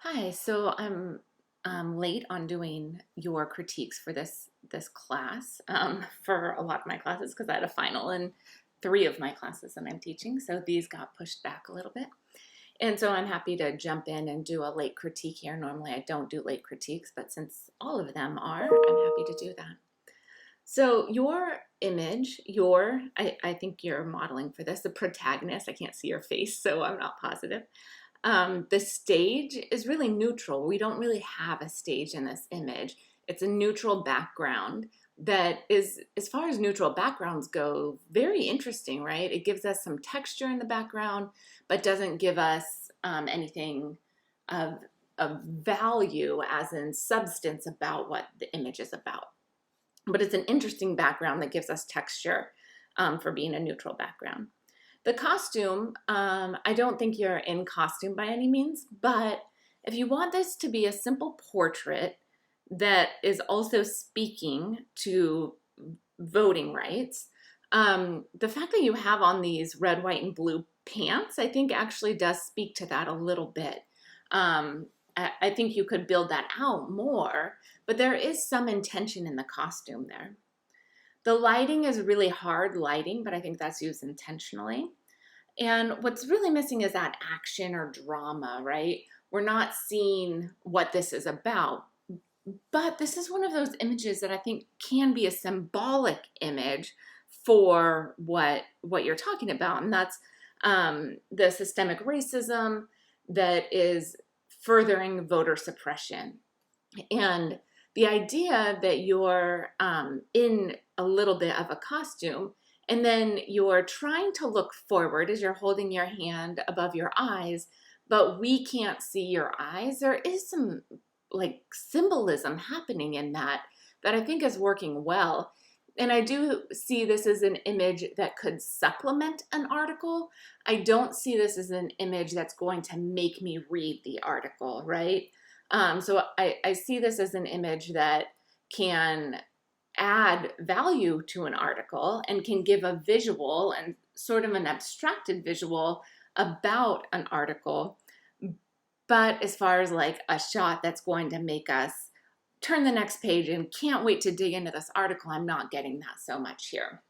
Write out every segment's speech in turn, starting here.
Hi, so I'm late on doing your critiques for this class for a lot of my classes because I had a final in three of my classes that I'm teaching, so these got pushed back a little bit. And so I'm happy to jump in and do a late critique here. Normally I don't do late critiques, but since all of them are, I'm happy to do that. So your image, I think you're modeling for this, the protagonist, I can't see your face, so I'm not positive. The stage is really neutral. We don't really have a stage in this image. It's a neutral background that is, as far as neutral backgrounds go, very interesting, right? It gives us some texture in the background, but doesn't give us anything of value, as in substance, about what the image is about. But it's an interesting background that gives us texture for being a neutral background. The costume, I don't think you're in costume by any means, but if you want this to be a simple portrait that is also speaking to voting rights, the fact that you have on these red, white, and blue pants, I think actually does speak to that a little bit. I think you could build that out more, but there is some intention in the costume there. The lighting is really hard lighting, but I think that's used intentionally. And what's really missing is that action or drama, right? We're not seeing what this is about. But this is one of those images that I think can be a symbolic image for what you're talking about. And that's the systemic racism that is furthering voter suppression. And the idea that you're in a little bit of a costume and then you're trying to look forward as you're holding your hand above your eyes, but we can't see your eyes. There is some like symbolism happening in that I think is working well. And I do see this as an image that could supplement an article. I don't see this as an image that's going to make me read the article, right? So I see this as an image that can add value to an article and can give a visual and sort of an abstracted visual about an article. But as far as like a shot that's going to make us turn the next page and can't wait to dig into this article, I'm not getting that so much here.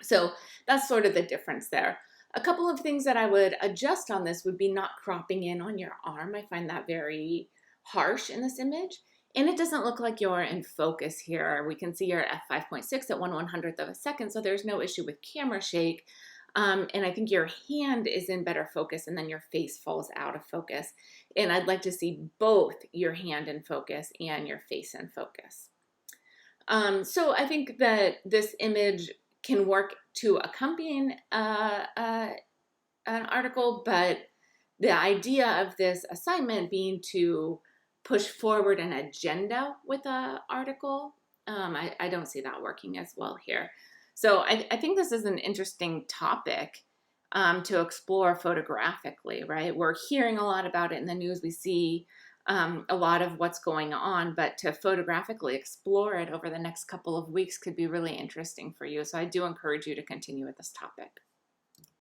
So that's sort of the difference there. A couple of things that I would adjust on this would be not cropping in on your arm. I find that very harsh in this image. And it doesn't look like you're in focus here. We can see you're at f5.6 at 1/100th of a second, so there's no issue with camera shake. And I think your hand is in better focus and then your face falls out of focus. And I'd like to see both your hand in focus and your face in focus. So I think that this image can work to accompany an article, but the idea of this assignment being to push forward an agenda with an article, I don't see that working as well here. So I think this is an interesting topic to explore photographically, right? We're hearing a lot about it in the news. We see a lot of what's going on, but to photographically explore it over the next couple of weeks could be really interesting for you. So I do encourage you to continue with this topic.